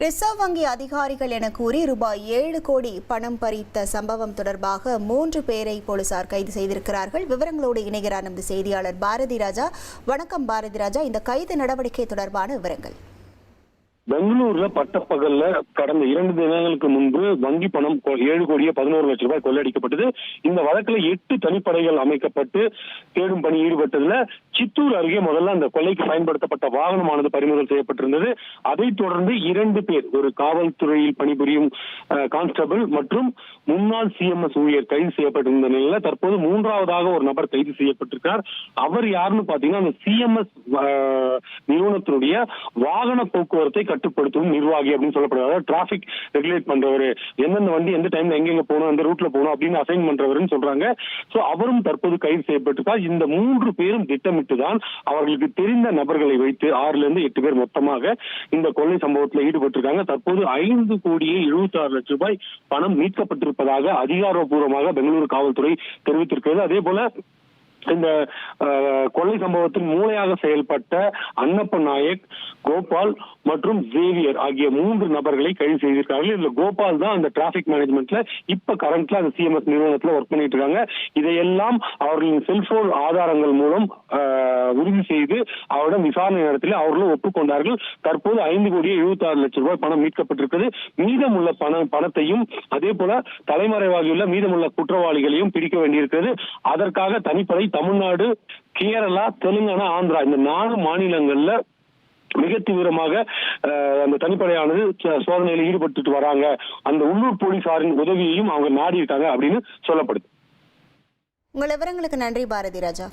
Reserve வங்கி அதிகாரிகள் என கூறி ரூபாய் 7 கோடி பணம் பறித்த சம்பவம் தொடர்பாக 3 பேரை போலீசார் கைது செய்திருக்கிறார்கள். விவரங்களோடு இணைகிறார் நமது செய்தியாளர் பாரதி ராஜா. வணக்கம் பாரதி ராஜா, இந்த கைது நடவடிக்கை தொடர்பான விவரங்கள். பெங்களூர்ல பட்டப்பகல்ல கடந்த 2 தினங்களுக்கு முன்பு வங்கி பணம் 7 கோடியே 11 லட்சம் ரூபாய் கொள்ளையடிக்கப்பட்டது. இந்த வழக்குல 8 தனிப்படைகள் அமைக்கப்பட்டு தேடும் பணி ஈடுபட்டதுல சித்தூர் அருகே முதல்ல அந்த கொள்ளைக்கு பயன்படுத்தப்பட்ட வாகனமானது பறிமுதல் செய்யப்பட்டிருந்தது. அதைத் தொடர்ந்து 2 பேர், ஒரு காவல்துறையில் பணிபுரியும் கான்ஸ்டபிள் மற்றும் முன்னாள் சிஎம்எஸ் ஊழியர் கைது செய்யப்பட்டிருந்த நிலையில தற்போது 3ஆவதாக ஒரு நபர் கைது செய்யப்பட்டிருக்கார். அவர் யாருன்னு பாத்தீங்கன்னா அந்த சிஎம்எஸ் நிறுவனத்தினுடைய வாகன போக்குவரத்தை கட்டுப்படுத்தும் நிர்வாகி அப்படின்னு சொல்லப்படுது. அதாவது டிராபிக் ரெகுலேட் பண்றவர், எந்தெந்த வண்டி எந்த டைம்ல எங்கெங்க போகணும், எந்த ரூட்ல போகணும் அப்படின்னு அசைன் பண்றவர்னு சொல்றாங்க. சோ அவரும் தற்போது கைது செய்யப்பட்டிருக்கார். இந்த 3 பேரும் திட்டமிட்டுதான் அவர்களுக்கு தெரிந்த நபர்களை வைத்து 6 லிருந்து 8 பேர் மொத்தமாக இந்த கொள்ளை சம்பவத்தில் ஈடுபட்டிருக்காங்க. தற்போது 5 கோடியே 76 லட்சம் ரூபாய் பணம் மீட்கப்பட்டிருப்பதாக அதிகாரப்பூர்வமாக பெங்களூரு காவல்துறை தெரிவித்திருக்கிறது. அதே போல இந்த கொள்ளை சம்பவத்தின் மூளையாக செயல்பட்ட அன்னப்பன் நாயக், கோபால் மற்றும் ஜேவியர் ஆகிய 3 நபர்களை கைது செய்திருக்கார்கள். இதுல கோபால் தான் அந்த டிராபிக் மேனேஜ்மெண்ட்ல இப்ப கரண்ட்ல அந்த சிஎம்எஸ் நிறுவனத்துல ஒர்க் பண்ணிட்டு இருக்காங்க. இதையெல்லாம் அவர்களின் செல்போன் ஆதாரங்கள் மூலம் உறுதி செய்து அவரிடம் விசாரணை நடத்தி அவர்களும் ஒப்புக்கொண்டார்கள். தற்போது 5 கோடியே 76 லட்சம் ரூபாய் பணம் மீட்கப்பட்டிருக்கிறது. மீதமுள்ள பணத்தையும் அதே போல தலைமறைவாகியுள்ள மீதமுள்ள குற்றவாளிகளையும் பிடிக்க வேண்டியிருக்கிறது. அதற்காக தனிப்படை தமிழ்நாடு, கேரளா, தெலுங்கானா, ஆந்திரா இந்த 4 மாநிலங்கள்ல மிக தீவிரமாக அந்த தனிப்படையானது சோதனையில் ஈடுபட்டு வராங்க. அந்த உள்ளூர் போலீசாரின் உதவியையும் அவங்க நாடி இருக்காங்க அப்படின்னு சொல்லப்படுது. உங்கள் விவரங்களுக்கு நன்றி பாரதி ராஜா.